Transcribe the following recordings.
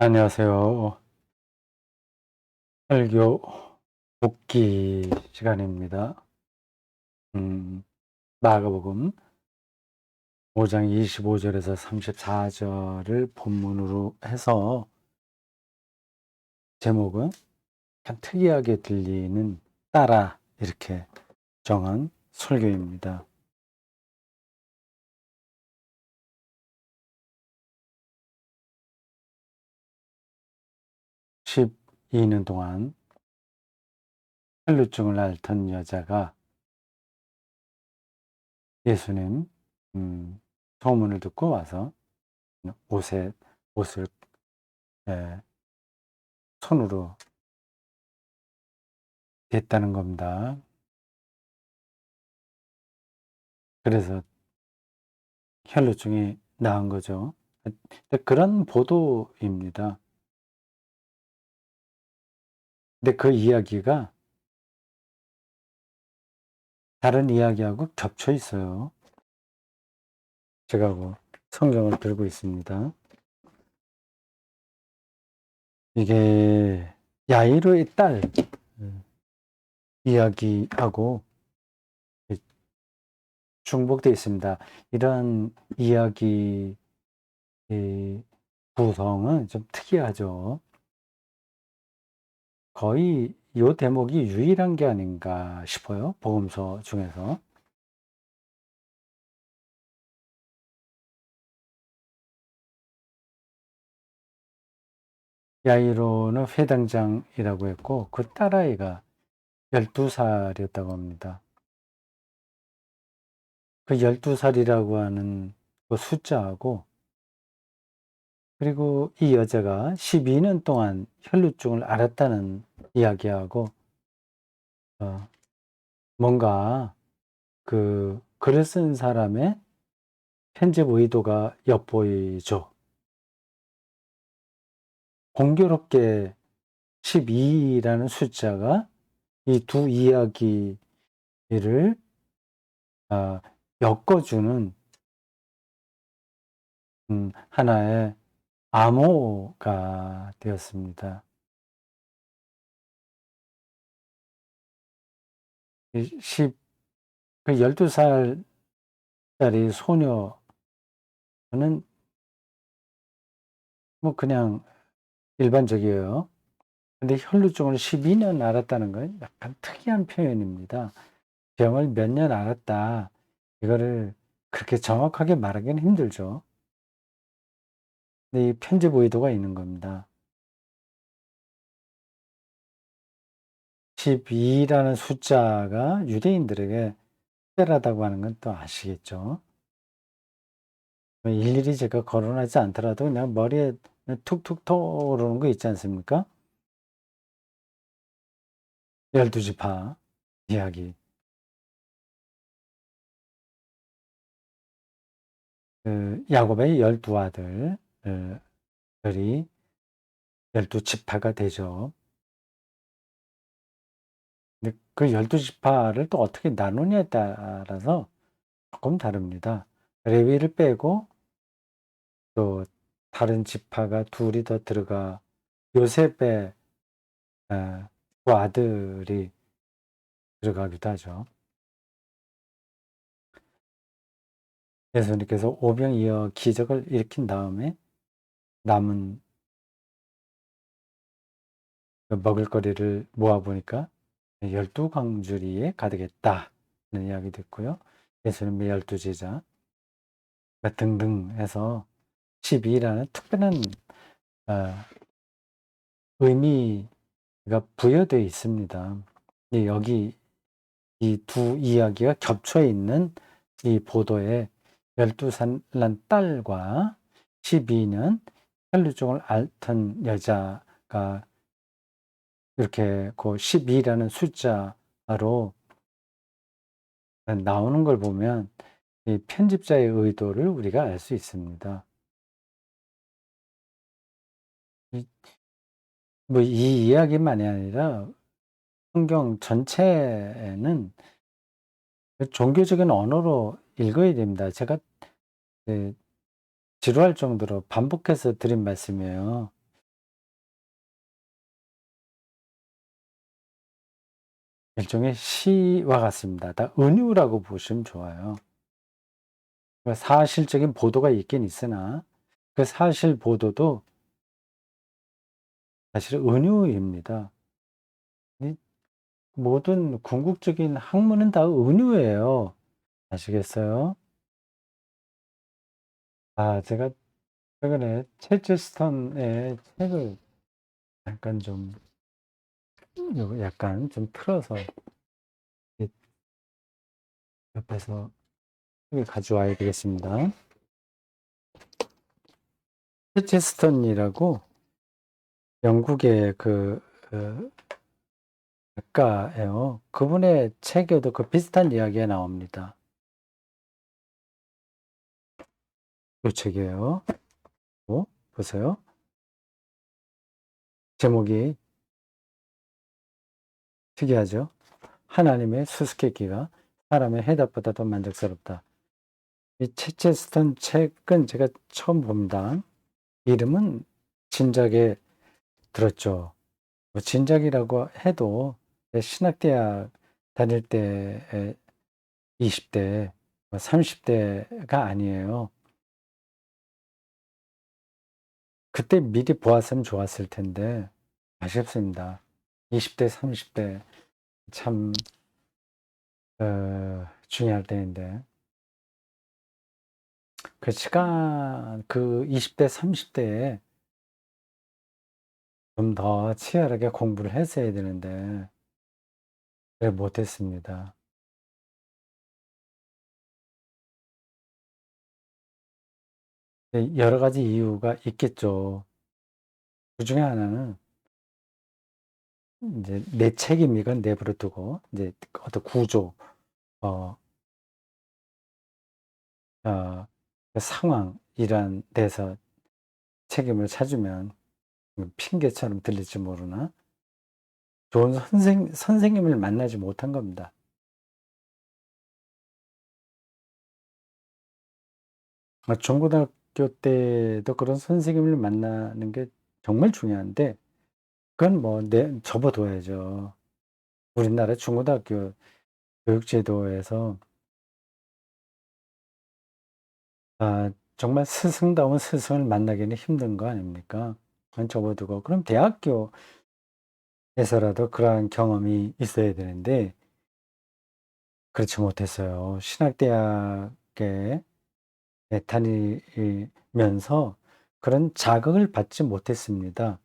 안녕하세요. 설교 복기 시간입니다. 마가복음 5장 25 절에서 34 절을 본문으로 해서 제목은 참 특이하게 들리는 따라 이렇게 정한 설교입니다. 12년 동안 혈루증을 앓던 여자가 예수님 소문을 듣고 와서 옷을 예, 손으로 댔다는 겁니다. 그래서 혈루증이 나은 거죠. 그런 보도입니다. 근데 그 이야기가 다른 이야기하고 겹쳐 있어요. 제가 성경을 들고 있습니다. 이게 야이로의 딸 이야기하고 중복되어 있습니다. 이런 이야기 구성은 좀 특이하죠. 거의 이 대목이 유일한 게 아닌가 싶어요. 복음서 중에서. 야이로는 회당장이라고 했고 그 딸아이가 12살이었다고 합니다. 그 12살이라고 하는 그 숫자하고 그리고 이 여자가 12년 동안 혈루증을 앓았다는 이야기하고 어 뭔가 그 글을 쓴 사람의 편집 의도가 엿보이죠. 공교롭게 12라는 숫자가 이 두 이야기를 아 엮어주는 하나의 암호가 되었습니다. 이 십 그 12 살짜리 소녀는 뭐 그냥 일반적이에요. 근데 혈루증을 12년 앓았다는 건 약간 특이한 표현입니다. 병을 몇 년 앓았다. 이거를 그렇게 정확하게 말하기는 힘들죠. 근데 이 편집 의도가 있는 겁니다. 12라는 숫자가 유대인들에게 특별하다고 하는 건 또 아시겠죠? 뭐 일일이 제가 거론하지 않더라도 그냥 머리에 툭툭 떠오르는 거 있지 않습니까? 12지파 이야기. 그 야곱의 12 아들 들이 12지파가 되죠. 근데 그 12지파를 또 어떻게 나누냐에 따라서 조금 다릅니다. 레위를 빼고 또 다른 지파가 둘이 더 들어가 요셉의 두 아들이 들어가기도 하죠. 예수님께서 오병이어 기적을 일으킨 다음에 남은 그 먹을거리를 모아보니까 12광주리에 가득했다는 이야기도 있고요. 예수님의 12제자 등등 해서 12라는 특별한 어, 의미가 부여되어 있습니다. 여기 이 두 이야기가 겹쳐 있는 이 보도에 12살 난 딸과 12년 혈루증을 앓던 여자가 이렇게 그 12라는 숫자로 나오는 걸 보면 이 편집자의 의도를 우리가 알 수 있습니다. 뭐 이 이야기만이 아니라 성경 전체는 종교적인 언어로 읽어야 됩니다. 제가 네, 지루할 정도로 반복해서 드린 말씀이에요. 일종의 시와 같습니다. 다 은유라고 보시면 좋아요. 사실적인 보도가 있긴 있으나 그 사실 보도도 사실 은유입니다. 이 모든 궁극적인 학문은 다 은유예요. 아시겠어요? 제가 최근에 체스턴의 책을 약간 좀 약간 좀 틀어서 옆에서 가져와야 되겠습니다. 체스턴이라고 영국의 작가예요. 그분의 책에도 그 비슷한 이야기가 나옵니다. 이 책이에요. 보세요. 제목이 특이하죠. 하나님의 수수께끼가 사람의 해답보다 더 만족스럽다. 이 체스턴 책은 제가 처음 봅니다. 이름은 진작에 들었죠. 뭐 진작이라고 해도 신학대학 다닐 때 20대, 30대가 아니에요. 그때 미리 보았으면 좋았을 텐데 아쉽습니다. 20대, 30대 참 중요할 때인데 그 시간 그 20대, 30대에 좀 더 치열하게 공부를 했어야 되는데 못했습니다. 여러 가지 이유가 있겠죠. 그 중에 하나는 이제 내 책임 이건 내버려 두고 이제 어떤 구조, 어, 그 상황 이런 데서 책임을 찾으면 핑계처럼 들릴지 모르나 좋은 선생님을 만나지 못한 겁니다. 중고등학교 때도 그런 선생님을 만나는 게 정말 중요한데 그건 뭐 접어둬야죠. 우리나라 중고등학교 교육제도에서 정말 스승다운 스승을 만나기는 힘든 거 아닙니까? 그건 접어두고 그럼 대학교에서라도 그러한 경험이 있어야 되는데 그렇지 못했어요. 신학대학에 다니면서 그런 자극을 받지 못했습니다.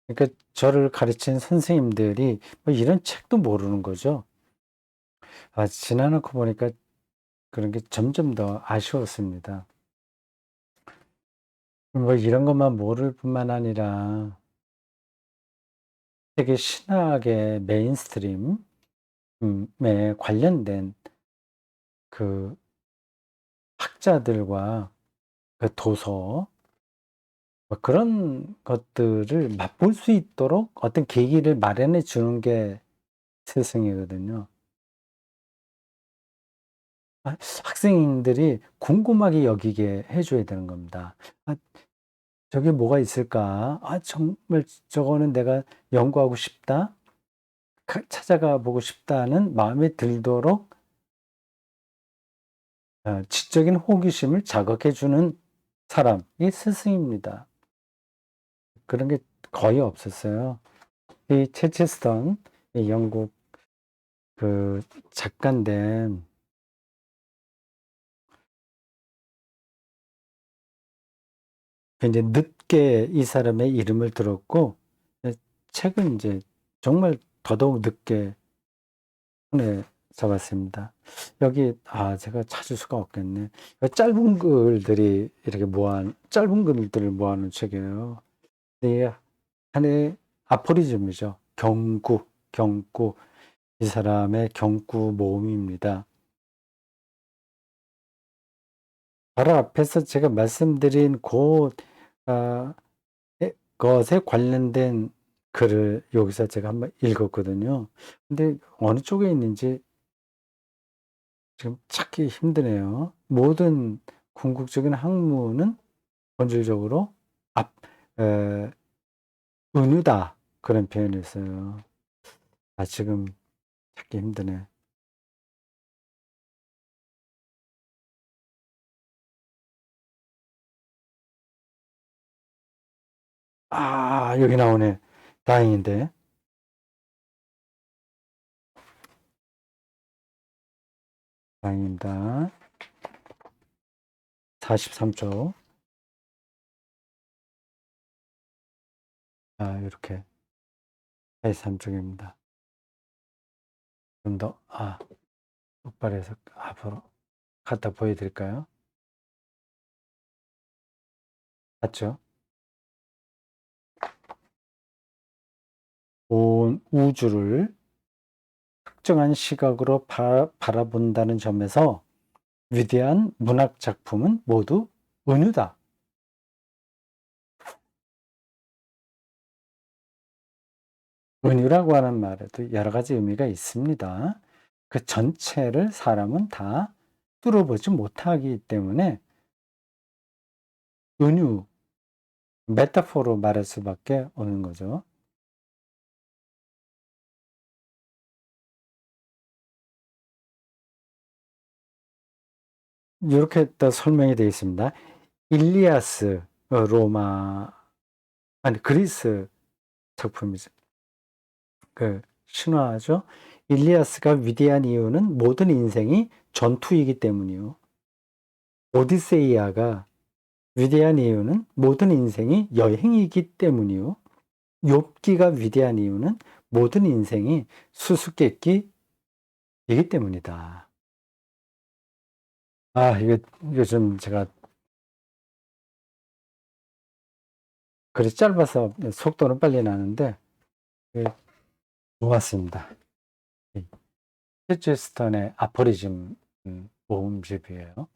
그러니까 저를 가르친 선생님들이 뭐 이런 책도 모르는 거죠. 지나놓고 보니까 그런 게 점점 더 아쉬웠습니다. 뭐 이런 것만 모를 뿐만 아니라 세계 신학의 메인스트림에 관련된 그 학자들과 그 도서 뭐 그런 것들을 맛볼 수 있도록 어떤 계기를 마련해 주는 게 스승이거든요. 학생들이 궁금하게 여기게 해 줘야 되는 겁니다. '아 저게 뭐가 있을까? 정말 저거는 내가 연구하고 싶다. 찾아가 보고 싶다.'는 마음이 들도록 지적인 호기심을 자극해 주는 사람이 스승입니다. 그런 게 거의 없었어요. 이 체체스턴 이 영국 그 작가인데 굉장히 늦게 이 사람의 이름을 들었고 책은 이제 정말 더더욱 늦게 손에 잡았습니다. 여기 제가 찾을 수가 없겠네. 짧은 글들이 이렇게 짧은 글들을 모아 놓은 책이에요. 이게 하나의 아포리즘이죠. 경구. 이 사람의 경구 모음입니다. 바로 앞에서 제가 말씀드린 아 것에 관련된 글을 여기서 제가 한번 읽었거든요. 근데 어느 쪽에 있는지 지금 찾기 힘드네요. 모든 궁극적인 학문은 본질적으로 앞 에 은유다. 그런 표현이 있어요. 아, 지금 찾기 힘드네. 아, 여기 나오네. 다행인데. 다행입니다. 43쪽. 아, 이렇게 43쪽입니다. 좀 더, 똑바로 해서 앞으로 갖다 보여드릴까요? 맞죠? 온 우주를 특정한 시각으로 바라본다는 점에서 위대한 문학 작품은 모두 은유다. 은유라고 하는 말에도 여러 가지 의미가 있습니다. 그 전체를 사람은 다 뚫어보지 못하기 때문에 은유, 메타포로 말할 수밖에 없는 거죠. 이렇게 또 설명이 되어 있습니다. 일리아스, 로마, 아니, 그리스 작품이죠. 그 신화죠. 일리아스가 위대한 이유는 모든 인생이 전투이기 때문이요. 오디세이아가 위대한 이유는 모든 인생이 여행이기 때문이요. 욥기가 위대한 이유는 모든 인생이 수수께끼이기 때문이다. 아, 이거 요즘 제가 글이 짧아서 속도는 빨리 나는데 좋았습니다. 치체스턴의 아포리즘 모음집이에요.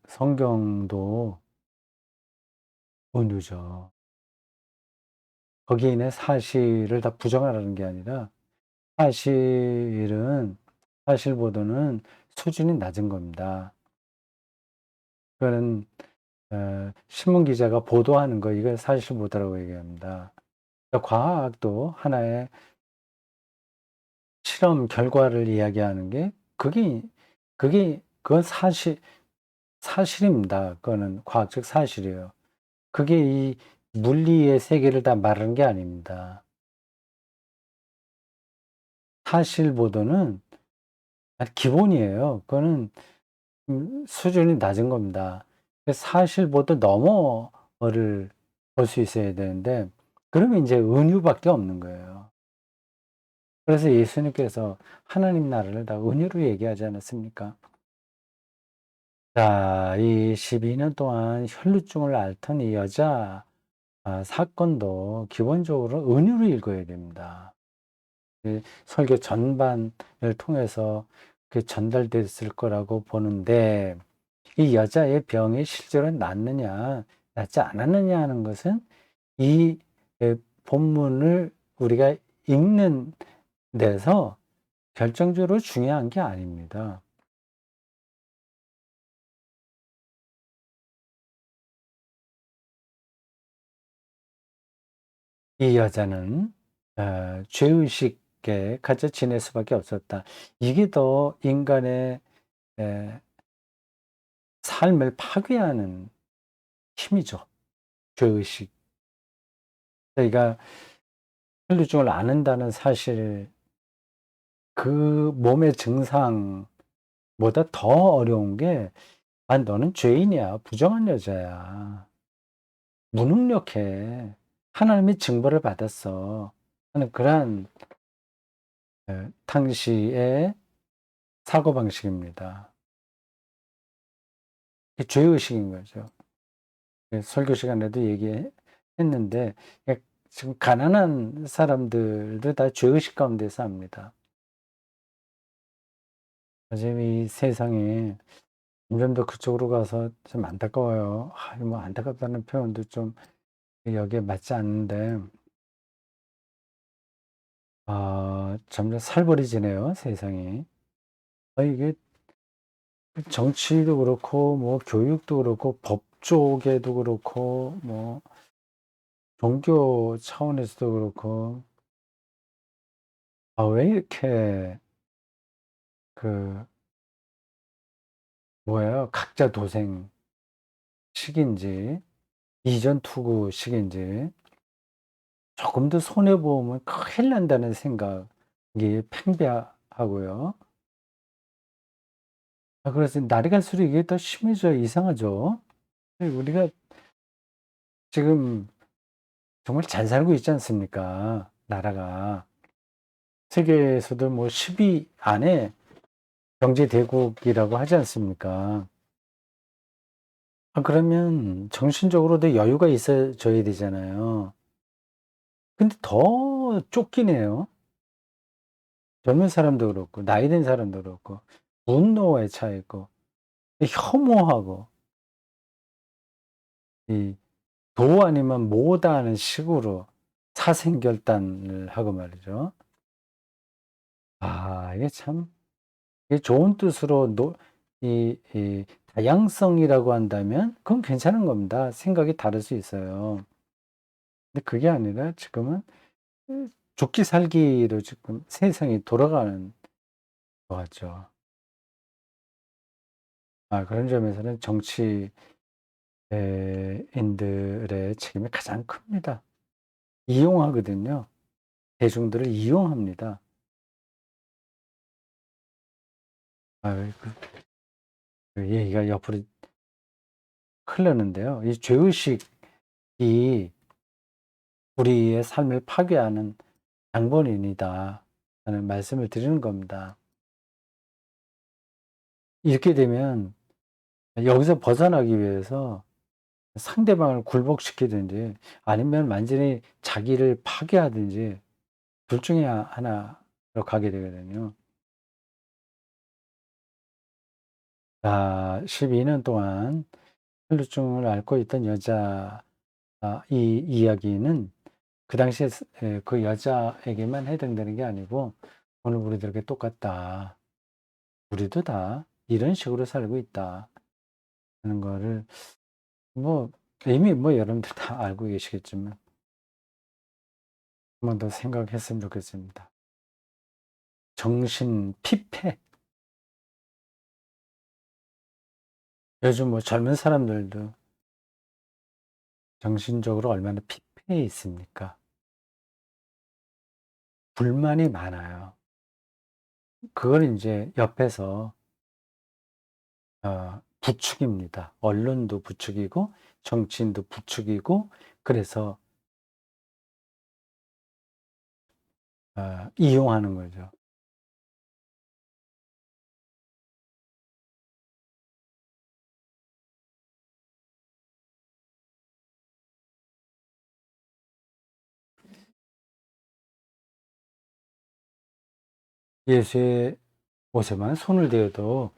성경도 은유죠. 거기에 있는 사실을 다 부정하라는 게 아니라 사실보다는 수준이 낮은 겁니다. 그거는 신문 기자가 보도하는 거 이걸 사실보다라고 얘기합니다. 그러니까 과학도 하나의 실험 결과를 이야기하는 게 그건 사실입니다. 그거는 과학적 사실이에요. 그게 이 물리의 세계를 다 말하는 게 아닙니다. 사실 보도는 기본이에요. 그거는 수준이 낮은 겁니다. 사실 보도 너머를 볼 수 있어야 되는데 그러면 이제 은유밖에 없는 거예요. 그래서 예수님께서 하나님 나라를 다 은유로 얘기하지 않았습니까? 자, 이 12년 동안 혈루증을 앓던 이 여자 사건도 기본적으로 은유로 읽어야 됩니다. 설교 전반을 통해서 그 전달됐을 거라고 보는데 이 여자의 병이 실제로 낫느냐, 낫지 않았느냐 하는 것은 이 본문을 우리가 읽는 데서 결정적으로 중요한 게 아닙니다. 이 여자는 죄의식에 갇혀 지낼 수밖에 없었다. 이게 더 인간의 삶을 파괴하는 힘이죠. 죄의식. 저희가 혈루증을 앓는다는 사실, 그 몸의 증상보다 더 어려운 게, 너는 죄인이야. 부정한 여자야. 무능력해. 하나님의 징벌을 받았어. 하는 그러한 당시의 사고방식입니다. 죄의식인 거죠. 설교 시간에도 얘기했는데, 지금 가난한 사람들도 다 죄의식 가운데 삽니다. 요즘 이 세상에 점점 더 그쪽으로 가서 좀 안타까워요. 뭐 안타깝다는 표현도 좀 여기에 맞지 않는데, 점점 살벌해지네요, 세상이. 이게 정치도 그렇고, 뭐 교육도 그렇고, 쪽에도 그렇고 뭐 종교 차원에서도 그렇고 왜 이렇게 그 뭐예요? 각자 도생식인지 이전 투구식인지 조금 더 손해 보면 큰일 난다는 생각이 팽배하고요. 그래서 날이 갈수록 이게 더 심해져요. 이상하죠? 우리가 지금 정말 잘 살고 있지 않습니까? 나라가. 세계에서도 뭐 10위 안에 경제 대국이라고 하지 않습니까? 그러면 정신적으로도 여유가 있어져야 되잖아요. 근데 더 쫓기네요. 젊은 사람도 그렇고 나이 든 사람도 그렇고 분노에 차 있고 혐오하고 이 도 아니면 뭐다 하는 식으로 사생결단을 하고 말이죠. 이게 참 이게 좋은 뜻으로 이 다양성이라고 한다면 그건 괜찮은 겁니다. 생각이 다를 수 있어요. 근데 그게 아니라 지금은 죽기 살기로 지금 세상이 돌아가는 것 같죠. 그런 점에서는 정치인들의 책임이 가장 큽니다. 이용하거든요. 대중들을 이용합니다. 그 얘기가 옆으로 흐르는데요. 이 죄의식이 우리의 삶을 파괴하는 장본인이다 라는 말씀을 드리는 겁니다. 이렇게 되면 여기서 벗어나기 위해서 상대방을 굴복시키든지 아니면 완전히 자기를 파괴하든지 둘 중에 하나로 가게 되거든요. 12년 동안 혈루증을 앓고 있던 여자 이 이야기는 그 당시에 그 여자에게만 해당되는 게 아니고 오늘 우리들에게 똑같다. 우리도 다 이런 식으로 살고 있다 하는 거를 뭐 이미 뭐 여러분들 다 알고 계시겠지만 한 번 더 생각했으면 좋겠습니다. 정신 피폐. 요즘 뭐 젊은 사람들도 정신적으로 얼마나 피폐해 있습니까? 불만이 많아요. 그걸 인제 옆에서 부추깁니다. 언론도 부추기고 정치인도 부추기고 그래서 이용하는 거죠. 예수의 옷에만 손을 대어도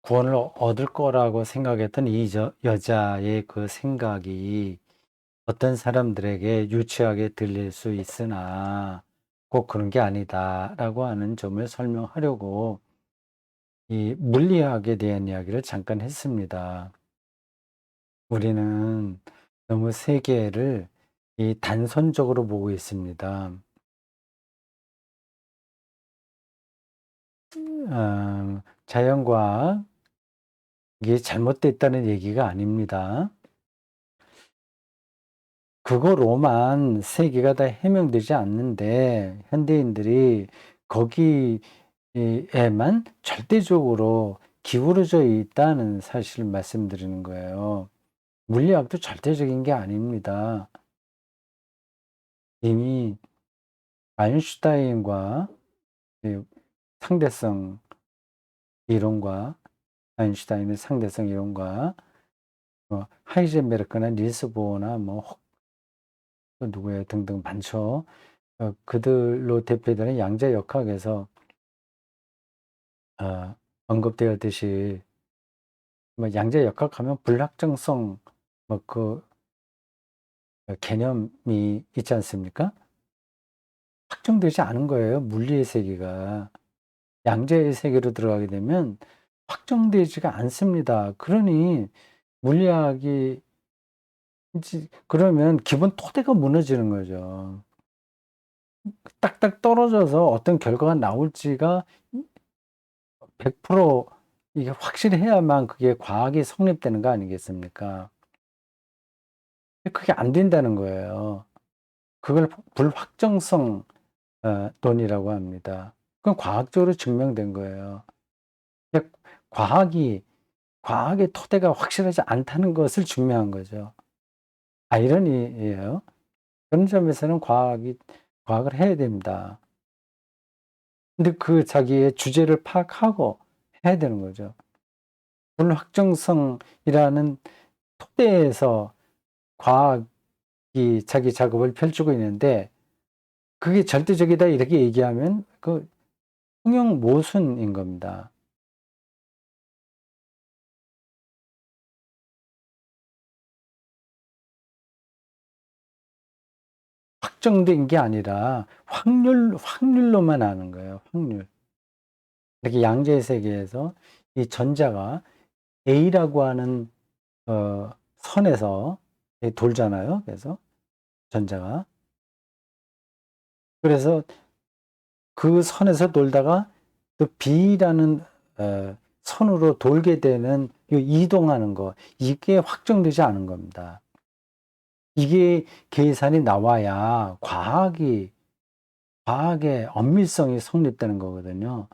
구원을 얻을 거라고 생각했던 이 여자의 그 생각이 어떤 사람들에게 유치하게 들릴 수 있으나 꼭 그런 게 아니다라고 하는 점을 설명하려고 이 물리학에 대한 이야기를 잠깐 했습니다. 우리는 너무 세계를 이 단선적으로 보고 있습니다. 자연과학이 잘못됐다는 얘기가 아닙니다. 그거로만 세계가 다 해명되지 않는데 현대인들이 거기에만 절대적으로 기울어져 있다는 사실을 말씀드리는 거예요. 물리학도 절대적인 게 아닙니다. 이미 아인슈타인과 이 상대성 이론과 아인슈타인의 상대성 이론과 뭐 하이젠베르크나 닐스 보어나 뭐 또 누구예요 등등 많죠. 그들로 대표되는 양자역학에서 언급되었듯이 뭐 양자역학하면 불확정성 뭐 그 개념이 있지 않습니까? 확정되지 않은 거예요, 물리의 세계가. 양자의 세계로 들어가게 되면 확정되지가 않습니다. 그러니 물리학이 그러면 기본 토대가 무너지는 거죠. 딱딱 떨어져서 어떤 결과가 나올지가 100% 이게 확실해야만 그게 과학이 성립되는 거 아니겠습니까? 그게 안 된다는 거예요. 그걸 불확정성 논이라고 합니다. 그건 과학적으로 증명된 거예요. 과학이 과학의 토대가 확실하지 않다는 것을 증명한 거죠. 아이러니예요. 그런 점에서는 과학을 해야 됩니다. 근데 그 자기의 주제를 파악하고 해야 되는 거죠. 불확정성이라는 토대에서 과학이 자기 작업을 펼치고 있는데 그게 절대적이다 이렇게 얘기하면 그 통용 모순인 겁니다. 확정된 게 아니라 확률로만 아는 거예요. 확률. 이렇게 양자의 세계에서 이 전자가 A라고 하는 선에서 돌잖아요. 그래서 전자가 그래서 그 선에서 돌다가 또 B라는 선으로 돌게 되는 이동하는 거 이게 확정되지 않은 겁니다. 이게 계산이 나와야 과학의 엄밀성이 성립되는 거거든요.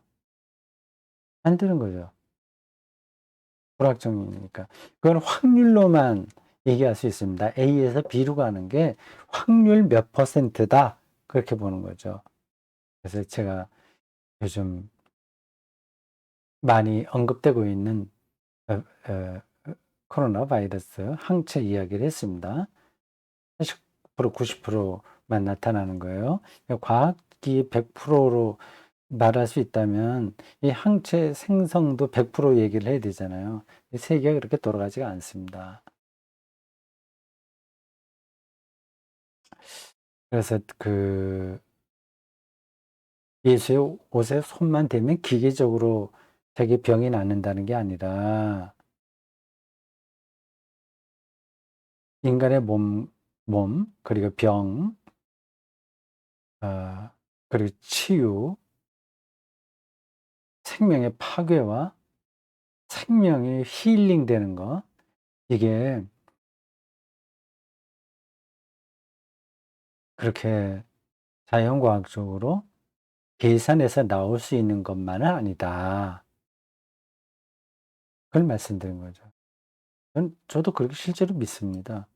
안 되는 거죠. 불확정이니까. 그건 확률로만 얘기할 수 있습니다. A에서 B로 가는 게 확률 몇 %다. 그렇게 보는 거죠. 그래서 제가 요즘 많이 언급되고 있는 어, 어, 코로나 바이러스 항체 이야기를 했습니다. 80%, 90%만 나타나는 거예요. 과학이 100%로 말할 수 있다면 이 항체 생성도 100% 얘기를 해야 되잖아요. 세계가 그렇게 돌아가지가 않습니다. 그래서 그 예수의 옷에 손만 대면 기계적으로 자기 병이 낫는다는 게 아니라 인간의 그리고 병, 어, 그리고 치유, 생명의 파괴와 생명이 힐링되는 거, 이게 그렇게 자연과학적으로 계산해서 나올 수 있는 것만은 아니다. 그걸 말씀드린 거죠. 저도 그렇게 실제로 믿습니다.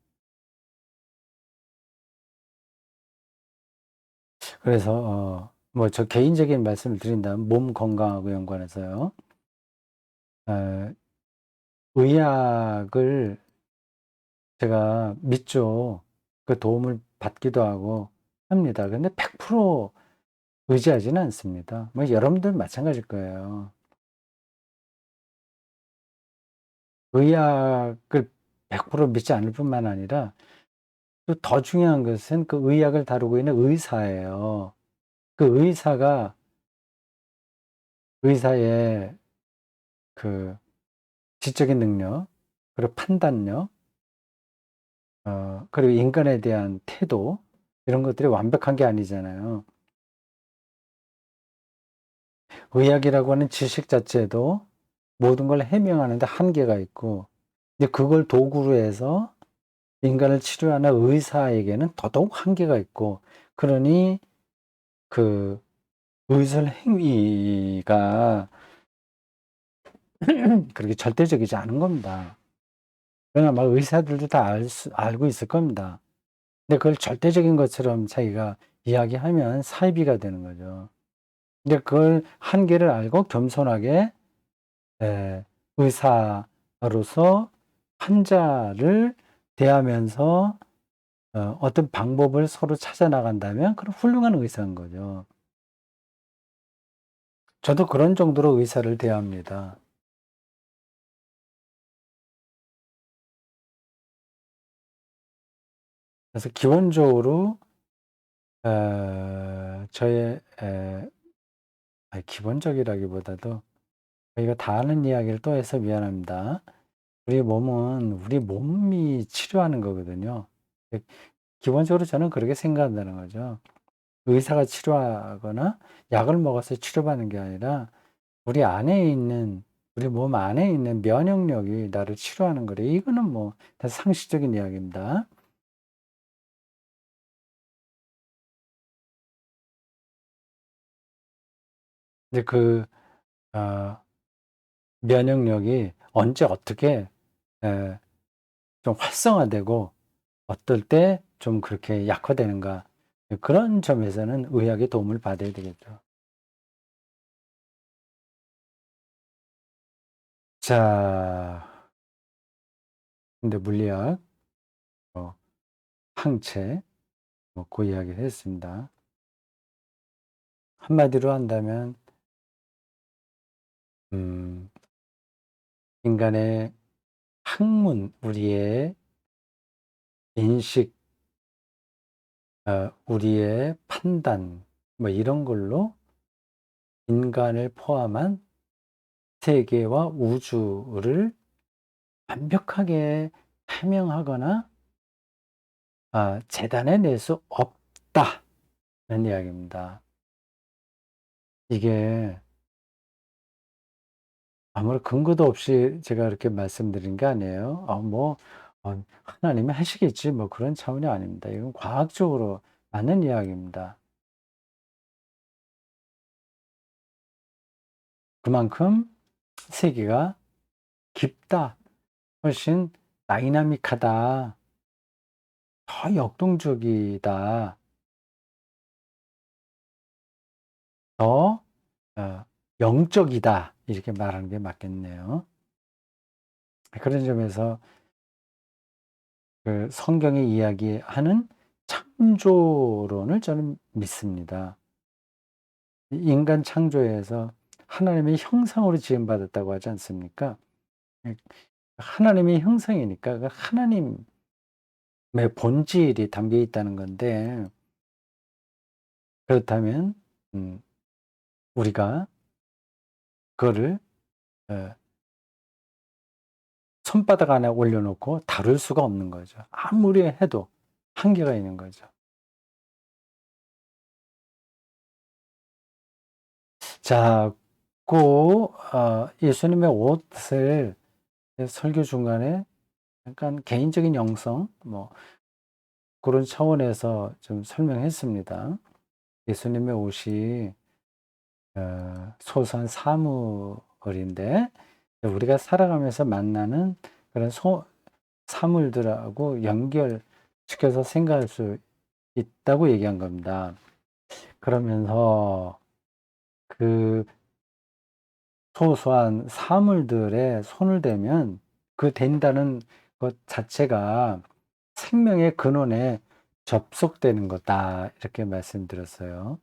그래서 뭐 저 개인적인 말씀을 드린다면 몸 건강하고 연관해서요. 어, 의학을 제가 믿죠. 그 도움을 받기도 하고 합니다. 근데 100% 의지하지는 않습니다. 뭐 여러분들 마찬가지일 거예요. 의학을 100% 믿지 않을 뿐만 아니라 또 더 중요한 것은 그 의학을 다루고 있는 의사예요. 그 의사의 그 지적인 능력, 그리고 판단력, 그리고 인간에 대한 태도, 이런 것들이 완벽한 게 아니잖아요. 의학이라고 하는 지식 자체도 모든 걸 해명하는데 한계가 있고, 이제 그걸 도구로 해서 인간을 치료하는 의사에게는 더더욱 한계가 있고, 그러니 그 의술 행위가 그렇게 절대적이지 않은 겁니다. 그러나 막 의사들도 다 알고 있을 겁니다. 근데 그걸 절대적인 것처럼 자기가 이야기하면 사이비가 되는 거죠. 근데 그걸 한계를 알고 겸손하게 의사로서 환자를 대하면서 어떤 방법을 서로 찾아 나간다면 그런 훌륭한 의사인 거죠. 저도 그런 정도로 의사를 대합니다. 그래서 기본적으로 저의 기본적이라기보다도 저희가 다 아는 이야기를 또 해서 미안합니다. 우리 몸은 우리 몸이 치료하는 거거든요. 예, 기본적으로 저는 그렇게 생각한다는 거죠. 의사가 치료하거나 약을 먹어서 치료받는 게 아니라 우리 안에 있는 우리 몸 안에 있는 면역력이 나를 치료하는 거래. 이거는 뭐 다 상식적인 이야기입니다. 근데 어 면역력이 언제 어떻게 에 좀 활성화되고 어떨 때 좀 그렇게 약화되는가. 그런 점에서는 의학의 도움을 받아야 되겠죠. 자, 근데 물리학, 뭐 항체, 뭐 그 이야기를 했습니다. 한마디로 한다면 음 인간의 학문, 우리의 인식, 우리의 판단 뭐 이런 걸로 인간을 포함한 세계와 우주를 완벽하게 해명하거나 재단해 낼 수 없다는 이야기입니다. 이게 아무런 근거도 없이 제가 이렇게 말씀드린 게 아니에요. 하나님이 하시겠지 뭐 그런 차원이 아닙니다. 이건 과학적으로 맞는 이야기입니다. 그만큼 세계가 깊다, 훨씬 다이나믹하다, 더 역동적이다, 더 영적이다 이렇게 말하는 게 맞겠네요. 그런 점에서 그 성경이 이야기하는 창조론을 저는 믿습니다. 인간 창조에서 하나님의 형상으로 지음받았다고 하지 않습니까? 예, 하나님의 형상이니까 그 하나님의 본질이 담겨 있다는 건데, 그렇다면 음 우리가 그거를 어 손바닥 안에 올려 놓고 다룰 수가 없는 거죠. 아무리 해도 한계가 있는 거죠. 자, 예수님의 옷을 설교 중간에 약간 개인적인 영성 뭐 그런 차원에서 좀 설명했습니다. 예수님의 옷이 소소한 사물인데 우리가 살아가면서 만나는 그런 사물들하고 연결시켜서 생각할 수 있다고 얘기한 겁니다. 그러면서 그 소소한 사물들에 손을 대면 그 된다는 것 자체가 생명의 근원에 접속되는 거다. 이렇게 말씀드렸어요.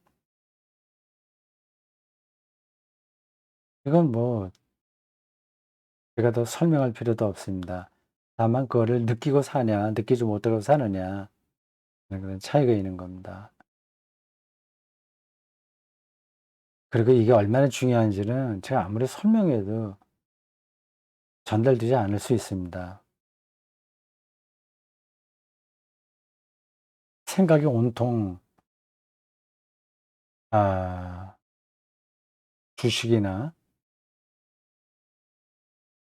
이건 뭐 제가 더 설명할 필요도 없습니다. 다만 그거를 느끼고 사냐, 느끼지 못하고 사느냐, 그런 차이가 있는 겁니다. 그리고 이게 얼마나 중요한지는 제가 아무리 설명해도 전달되지 않을 수 있습니다. 생각이 온통 아 주식이나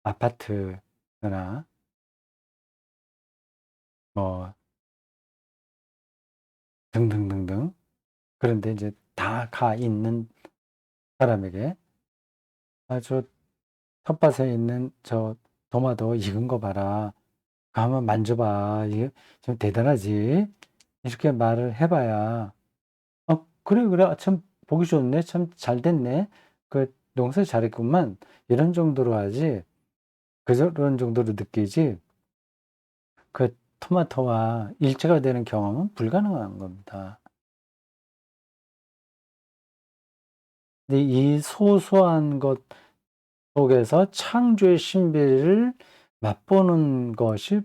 아파트나 뭐 등등등등. 그런데 이제 다 가 있는 사람에게 저 텃밭에 있는 저 도마도 익은 거 봐라. 그거 한번 만져봐. 이게 좀 대단하지. 이렇게 말을 해봐야 그래 그래. 참 보기 좋네. 참 잘 됐네. 그 농사 잘했구만. 이런 정도로 하지. 그런 정도로 느끼지. 그 토마토와 일체가 되는 경험은 불가능한 겁니다. 근데 이 소소한 것 속에서 창조의 신비를 맛보는 것이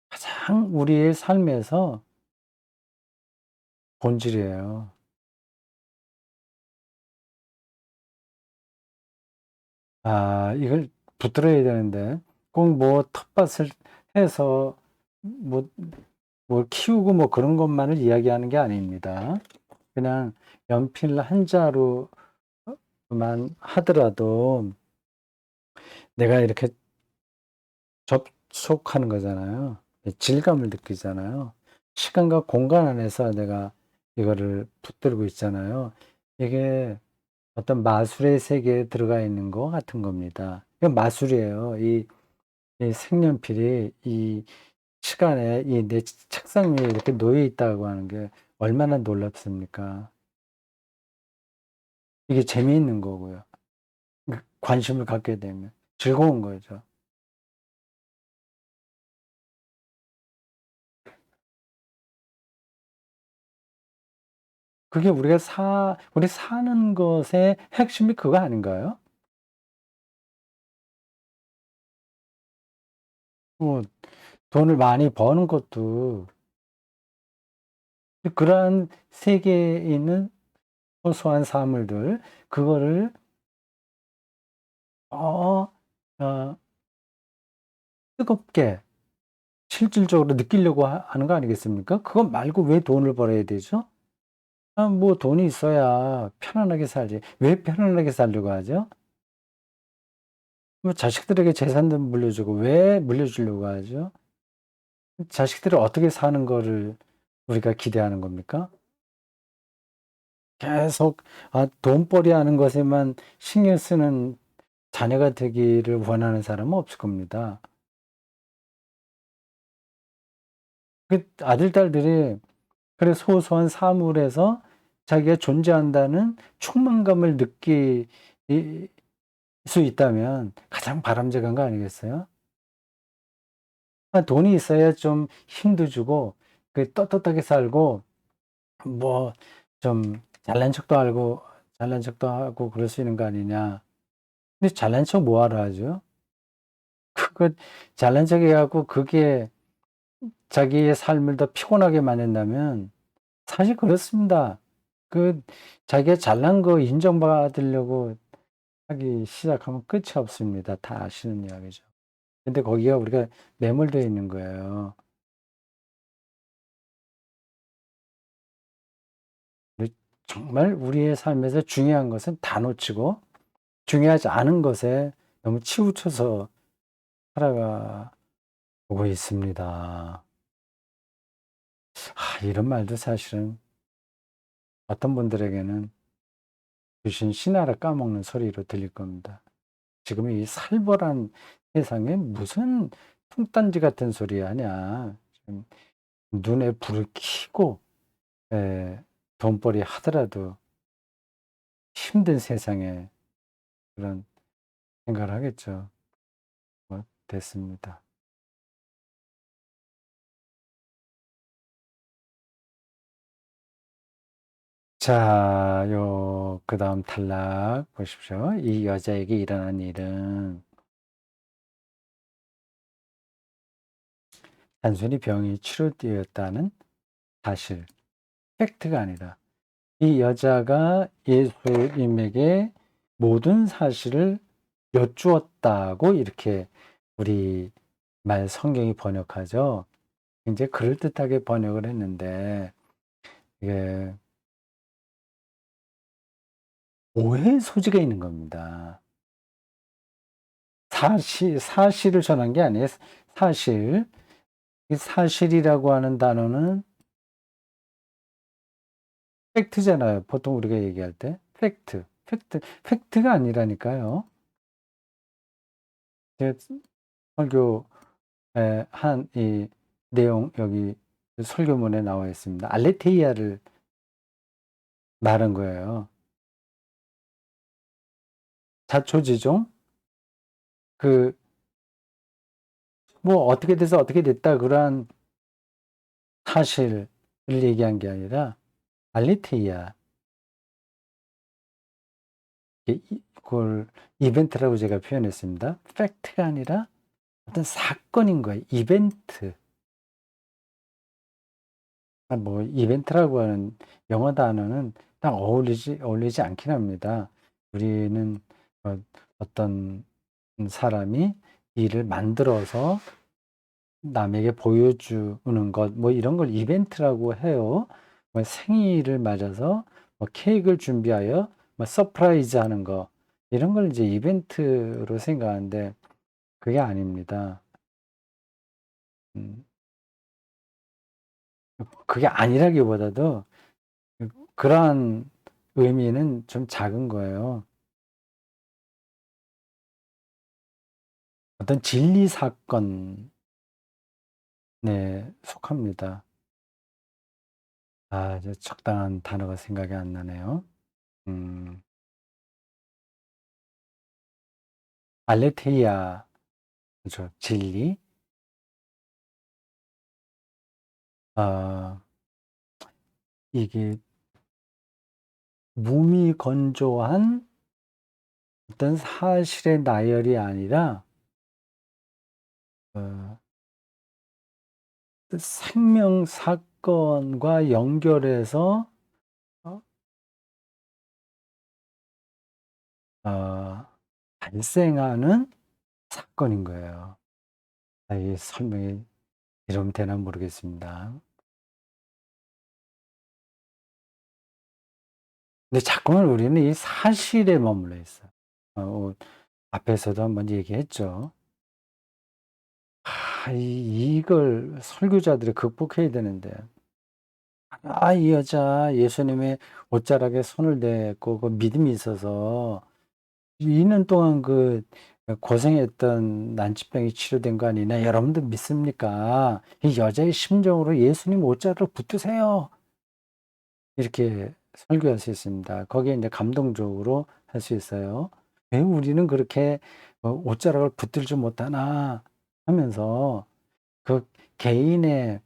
가장 우리의 삶에서 본질이에요. 이걸 붙들어야 되는데 꼭 뭐 텃밭을 해서 뭐 뭘 키우고 뭐 그런 것만을 이야기하는 게 아닙니다. 그냥 연필 한 자루만 하더라도 내가 이렇게 접촉하는 거잖아요. 질감을 느끼잖아요. 시간과 공간 안에서 내가 이거를 붙들고 있잖아요. 이게 어떤 마술의 세계에 들어가 있는 것 같은 겁니다. 이건 마술이에요. 이 색연필이 이 시간에 이 내 책상 위에 이렇게 놓여 있다고 하는 게 얼마나 놀랍습니까? 이게 재미있는 거고요. 관심을 갖게 되면 즐거운 거죠. 그게 우리 사는 것의 핵심이 그거 아닌가요? 뭐 돈을 많이 버는 것도 그러한 세계에 있는 소소한 사물들, 그거를 어 어 뜨겁게 실질적으로 느끼려고 하는 거 아니겠습니까? 그것 말고 왜 돈을 벌어야 되죠? 뭐 돈이 있어야 편안하게 살지. 왜 편안하게 살려고 하죠? 뭐 자식들에게 재산도 물려주고 왜 물려주려고 하죠? 자식들이 어떻게 사는 거를 우리가 기대하는 겁니까? 계속 돈벌이 하는 것에만 신경 쓰는 자녀가 되기를 원하는 사람은 없을 겁니다. 그 아들, 딸들이 그래 소소한 사물에서 자기가 존재한다는 충만감을 느낄 수 있다면 가장 바람직한 거 아니겠어요? 돈이 있어야 좀 힘도 주고 그 떳떳하게 살고 뭐 좀 잘난 척도 하고 그럴 수 있는 거 아니냐. 근데 잘난 척 뭐하러 하죠? 그거 잘난 척 해 갖고 그게 자기의 삶을 더 피곤하게 만든다면 사실 그렇습니다. 그 자기가 잘난 거 인정받으려고 하기 시작하면 끝이 없습니다. 다 아시는 이야기죠. 근데 거기가 우리가 매몰되어 있는 거예요. 근데 정말 우리의 삶에서 중요한 것은 다 놓치고 중요하지 않은 것에 너무 치우쳐서 살아가고 있습니다. 이런 말도 사실은 어떤 분들에게는 귀신 신하를 까먹는 소리로 들릴 겁니다. 지금 이 살벌한 세상에 무슨 뚱딴지 같은 소리 하냐. 지금 눈에 불을 켜고 돈벌이 하더라도 힘든 세상에 그런 생각을 하겠죠. 뭐 됐습니다. 자, 그다음 탈락 보십시오. 이 여자에게 일어난 일은 단순히 병이 치료되었다는 사실, 팩트가 아니라 이 여자가 예수님에게 모든 사실을 여쭈었다고 이렇게 우리 말 성경이 번역하죠. 굉장히 그럴듯하게 번역을 했는데 이게 오해의 소지가 있는 겁니다. 사실을 전한 게 아니에요. 사실. 이 사실이라고 하는 단어는 팩트잖아요. 보통 우리가 얘기할 때. 팩트가 아니라니까요. 제 설교에 한 이 내용 여기 설교문에 나와 있습니다. 알레테이아를 말한 거예요. 자초지종 그 뭐 어떻게 돼서 어떻게 됐다 그러한 사실을 얘기한 게 아니라 알레테이아 그걸 이벤트라고 제가 표현했습니다. 팩트가 아니라 어떤 사건인 거예요. 이벤트. 뭐 이벤트라고 하는 영어 단어는 딱 어울리지 않긴 합니다. 우리는 어떤 사람이 일을 만들어서 남에게 보여주는 것, 뭐 이런 걸 이벤트라고 해요. 뭐 생일을 맞아서 뭐 케이크를 준비하여 뭐 서프라이즈 하는 거, 이런 걸 이제 이벤트로 생각하는데 그게 아닙니다. 음, 그게 아니라기보다도 그러한 의미는 좀 작은 거예요. 어떤 진리 사건에 속합니다. 아, 이제 적당한 단어가 생각이 안 나네요. 음, 알레테이아, 그죠? 진리. 아, 이게 무미건조한 어떤 사실의 나열이 아니라 어, 생명 사건과 연결해서 어, 어, 발생하는 사건인 거예요. 아, 이 설명이 이러면 되나 모르겠습니다. 근데 자꾸만 우리는 이 사실에 머물러 있어요. 어, 앞에서도 한번 얘기했죠. 이걸 설교자들이 극복해야 되는데, 이 여자 예수님의 옷자락에 손을 대고 그 믿음이 있어서 2년 동안 그 고생했던 난치병이 치료된 거 아니냐? 여러분들 믿습니까? 이 여자의 심정으로 예수님 옷자락을 붙드세요. 이렇게 설교할 수 있습니다. 거기에 이제 감동적으로 할 수 있어요. 왜 우리는 그렇게 옷자락을 붙들지 못하나 하면서 그 개인의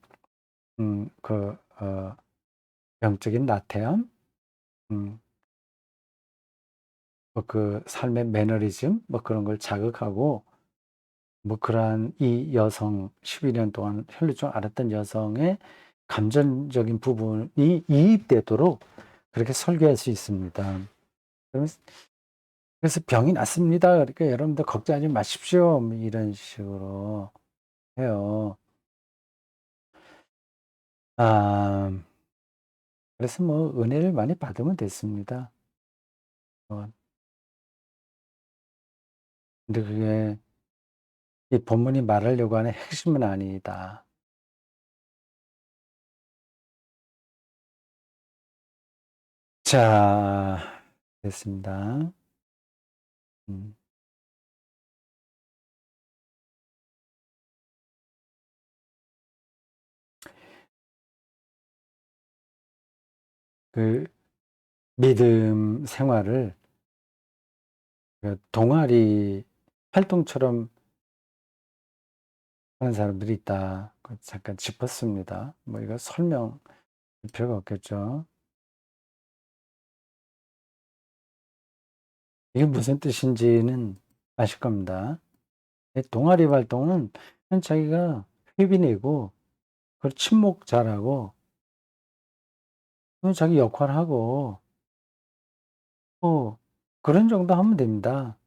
영적인 나태함, 음, 뭐그 삶의 매너리즘, 뭐 그런 걸 자극하고 뭐 그러한 이 여성 12년 동안 혈루증을 앓았던 여성의 감정적인 부분이 이입되도록 그렇게 설계할 수 있습니다. 그래서 병이 났습니다. 그러니까 여러분들 걱정하지 마십시오. 뭐 이런 식으로 해요. 아, 그래서 뭐 은혜를 많이 받으면 됐습니다. 어, 근데 그게 이 본문이 말하려고 하는 핵심은 아니다. 자, 됐습니다. 음, 그 믿음 생활을 그 동아리 활동처럼 하는 사람들이 있다. 잠깐 짚었습니다. 뭐 이거 설명 필요가 없겠죠. 이게 무슨 뜻인지는 아실 겁니다. 동아리 활동은 그냥 자기가 회비 내고, 그리고 친목 잘하고, 자기 역할하고, 뭐, 그런 정도 하면 됩니다.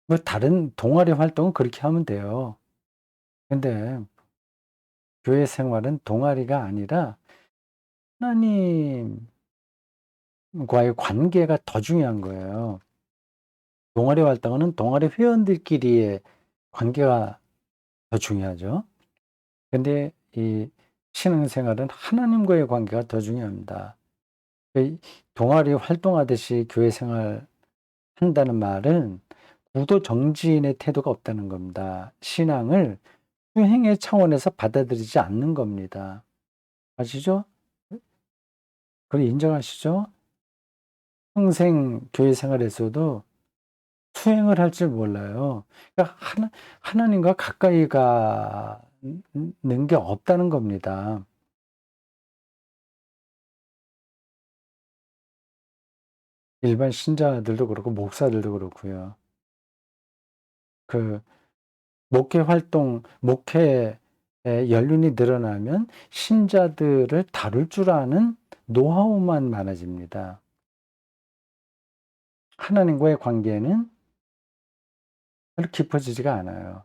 뭐, 다른 동아리 활동은 그렇게 하면 돼요. 근데, 교회 생활은 동아리가 아니라, 하나님과의 관계가 더 중요한 거예요. 동아리 활동은 동아리 회원들끼리의 관계가 더 중요하죠. 근데 이 신앙생활은 하나님과의 관계가 더 중요합니다. 이 동아리 활동하듯이 교회 생활 한다는 말은 구도 정지인의 태도가 없다는 겁니다. 신앙을 수행의 차원에서 받아들이지 않는 겁니다. 아시죠? 그걸 인정하시죠? 평생 교회 생활에서도 수행을 할 줄 몰라요. 그러니까 하나님과 가까이 가는 게 없다는 겁니다. 일반 신자들도 그렇고 목사들도 그렇고요. 그 목회 활동, 목회에 연륜이 늘어나면 신자들을 다룰 줄 아는 노하우만 많아집니다. 하나님과의 관계는 별로 깊어지지가 않아요.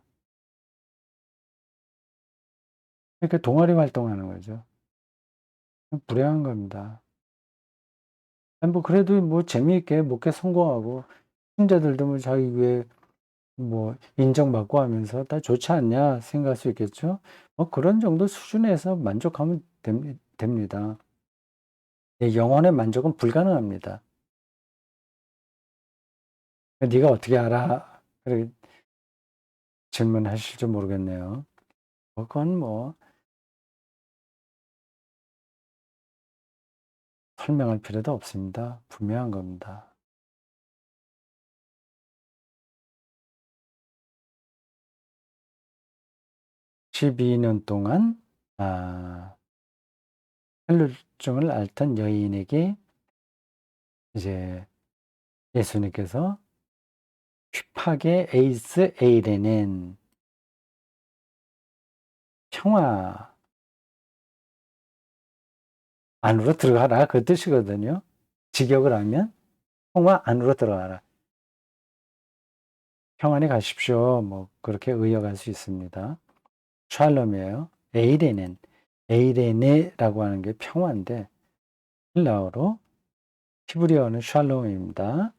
그러니까 동아리 활동하는 거죠. 불행한 겁니다. 아니 뭐 그래도 뭐 재미있게 목회 성공하고 신자들도 뭐 자기 교회 뭐 인정받고 하면서 '다 좋지 않냐.' 생각할 수 있겠죠. 뭐 그런 정도 수준에서 만족하면 됩니다. 예, 영혼의 만족은 불가능합니다. "네가 어떻게 알아?" 그렇게 질문하실지 모르겠네요. 그건 뭐 설명할 필요도 없습니다. 분명한 겁니다. 12년 동안 아 혈루증을 앓던 여인에게 이제 예수님께서 휘파게 에이스 에이레는 평화 안으로 들어가라 그 뜻이거든요. 직역을 하면 평화 안으로 들어가라. 평안히 가십시오. 뭐 그렇게 의역할 수 있습니다. 샬롬이에요. 에이레는 에이레네라고 하는 게 평화인데 헬라어로 히브리어는 샬롬입니다.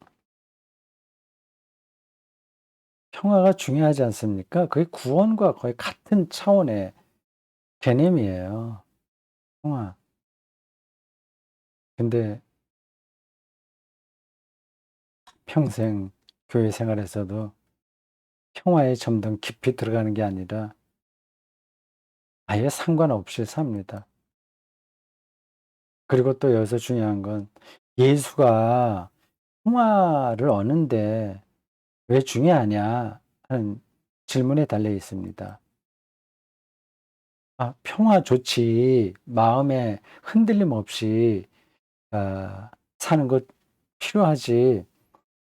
평화가 중요하지 않습니까? 그게 구원과 거의 같은 차원의 개념이에요. 평화. 근데 평생 교회 생활에서도 평화에 점점 깊이 들어가는 게 아니라 아예 상관없이 삽니다. 그리고 또 여기서 중요한 건 예수가 평화를 얻는데 왜 중요하냐 하는 질문에 달려 있습니다. 아, 평화 좋지. 마음에 흔들림 없이 아, 사는 것 필요하지.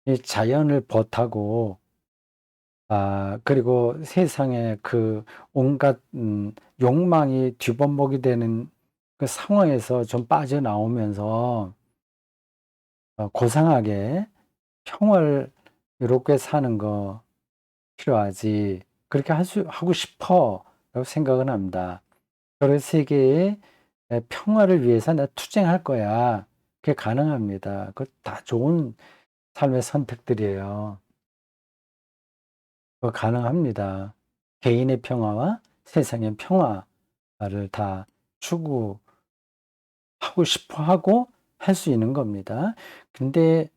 이 자연을 벗하고 그리고 세상에 그 온갖 욕망이 뒤범벅이 되는 그 상황에서 좀 빠져나오면서 고상하게 평화롭게 사는 거 필요하지. 그렇게 하고 싶어라고 생각은 합니다. 그래서 세계의 평화를 위해서 내가 투쟁할 거야. 그게 가능합니다. 그 다 좋은 삶의 선택들이에요. 그거 가능합니다. 개인의 평화와 세상의 평화를 다 추구하고 싶어 하고 할 수 있는 겁니다. 근데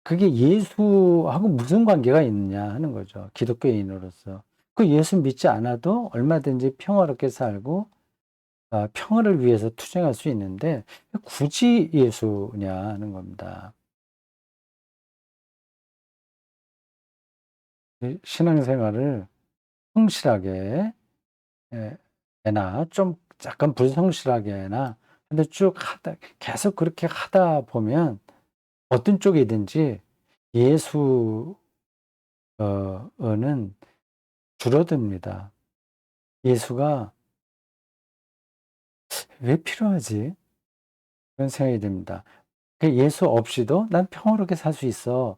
그게 예수하고 무슨 관계가 있느냐 하는 거죠, 기독교인으로서. 그 예수 믿지 않아도 얼마든지 평화롭게 살고 평화를 위해서 투쟁할 수 있는데 굳이 예수냐 하는 겁니다. 이 신앙생활을 성실하게 예 나 좀 약간 불성실하게나 근데 쭉 하다 계속 그렇게 하다 보면 어떤 쪽이든지 예수 는 줄어듭니다. 예수가 '왜 필요하지?' 그런 생각이 듭니다. 그 예수 없이도 '난 평화롭게 살 수 있어.'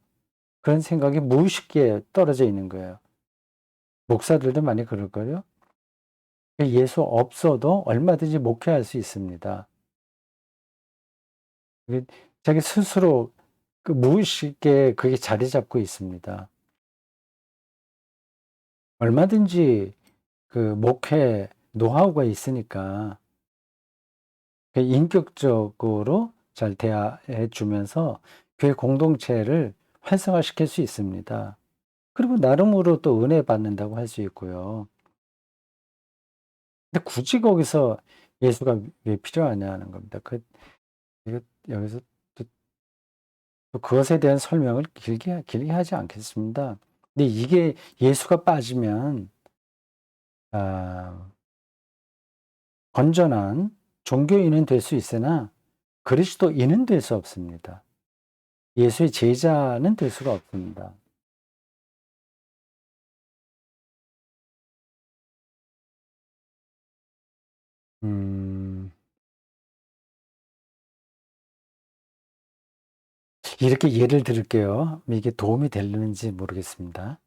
그런 생각이 무의식에 떨어져 있는 거예요. 목사들도 많이 그럴걸요? 그 예수 없어도 얼마든지 목회할 수 있습니다. 그게 자기 스스로 그 무의식에 그게 자리 잡고 있습니다. 얼마든지 그 목회 노하우가 있으니까 그 인격적으로 잘 대해 주면서 교회 공동체를 활성화시킬 수 있습니다. 그리고 나름으로 또 은혜 받는다고 할 수 있고요. 근데 굳이 거기서 예수가 왜 필요하냐는 겁니다. 이거 여기서 또 그것에 대한 설명을 길게 하지 않겠습니다. 근데 이게 예수가 빠지면 아 건전한 종교인은 될 수 있으나 그리스도인은 될 수 없습니다. 예수의 제자는 될 수가 없습니다. 음. 이렇게 예를 들을게요. 이게 도움이 되는지 모르겠습니다.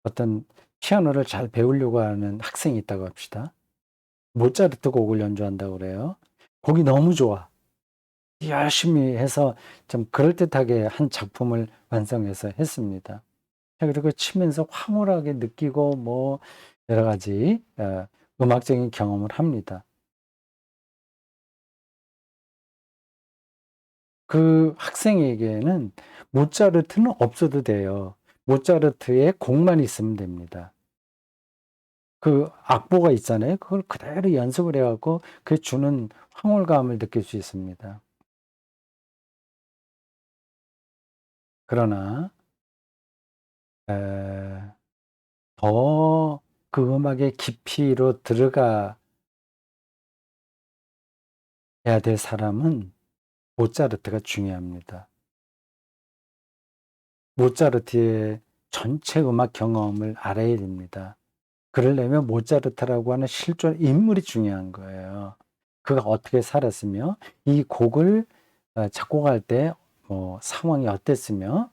어떤 피아노를 잘 배우려고 하는 학생이 있다고 합시다. 모차르트 곡을 연주한다고 그래요. 곡이 너무 좋아. 열심히 해서 좀 그럴듯하게 한 작품을 완성해서 했습니다. 그리고 치면서 황홀하게 느끼고 뭐 여러 가지 음악적인 경험을 합니다. 그 학생에게는 모차르트는 없어도 돼요. 모차르트의 곡만 있으면 됩니다. 그 악보가 있잖아요. 그걸 그대로 연습을 해 갖고 그 주는 황홀감을 느낄 수 있습니다. 그러나 더 그 음악의 깊이로 들어가야 될 사람은 모차르트가 중요합니다. 모차르트의 전체 음악 경험을 알아야 됩니다. 그러려면 모차르트라고 하는 실존 인물이 중요한 거예요. 그가 어떻게 살았으며 이 곡을 작곡할 때 뭐 상황이 어땠으며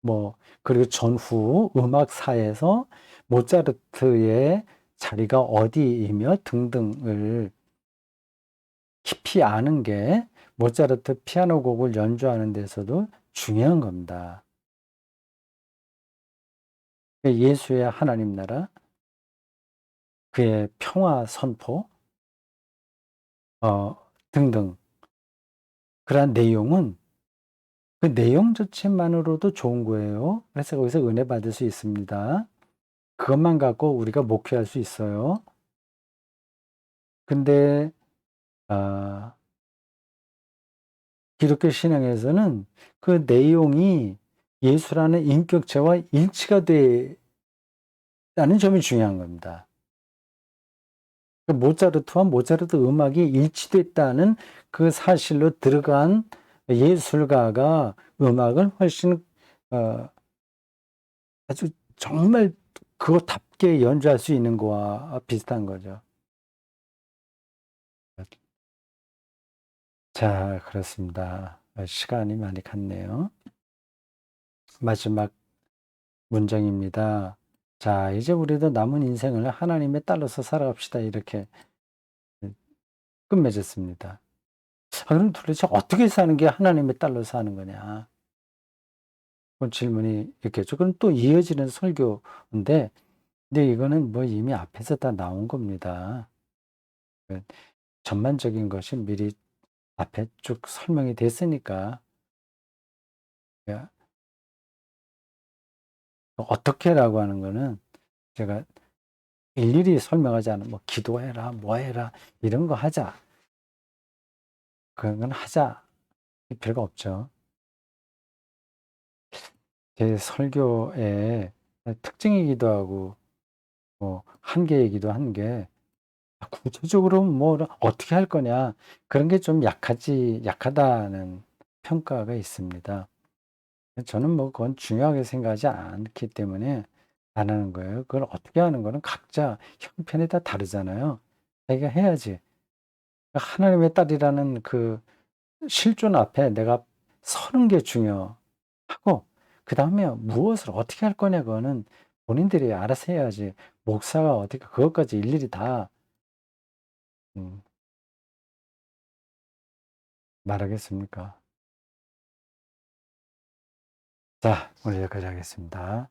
뭐 그리고 전후 음악사에서 모차르트의 자리가 어디이며 등등을 깊이 아는 게 모차르트 피아노 곡을 연주하는 데서도 중요한 겁니다. 예수의 하나님 나라, 그의 평화 선포 등등 그러한 내용은 그 내용 자체만으로도 좋은 거예요. 그래서 거기서 은혜 받을 수 있습니다. 그것만 갖고 우리가 목회할 수 있어요. 근데 아 기독교 신앙에서는 그 내용이 예수라는 인격체와 일치가 된다는 점이 중요한 겁니다. 그 모차르트와 모차르트 음악이 일치됐다는 그 사실로 들어간 예술가가 음악을 훨씬 어 아주 정말 그것답게 연주할 수 있는 거와 비슷한 거죠. 자, 그렇습니다. 시간이 많이 갔네요. 마지막 문장입니다. 자, 이제 우리도 남은 인생을 하나님의 딸로서 살아갑시다. 이렇게 끝맺었습니다. 그럼 도대체 어떻게 사는 게 하나님의 딸로 사는 거냐? 그런 질문이 있겠죠. 그럼 또 이어지는 설교인데, 근데 이거는 뭐 이미 앞에서 다 나온 겁니다. 그 전반적인 것이 미리 앞에 쭉 설명이 됐으니까, 예, 어떻게라고 하는 거는 제가 일일이 설명하지 않으면 뭐 기도해라, 뭐 해라, 이런 거 하자. 그런 건 하자. 별거 없죠. 제 설교의 특징이기도 하고, 뭐, 한계이기도 한 게, 구체적으로 뭐, 어떻게 할 거냐. 그런 게 좀 약하다는 평가가 있습니다. 저는 뭐, 그건 중요하게 생각하지 않기 때문에 안 하는 거예요. 그걸 어떻게 하는 거는 각자 형편에 따라 다르잖아요. 자기가 해야지. 하나님의 딸이라는 그 실존 앞에 내가 서는 게 중요하고, 그 다음에 무엇을 어떻게 할 거냐, 그거는 본인들이 알아서 해야지. 목사가 어떻게 그것까지 일일이 다 음, 말하겠습니까? 자, 오늘 여기까지 하겠습니다.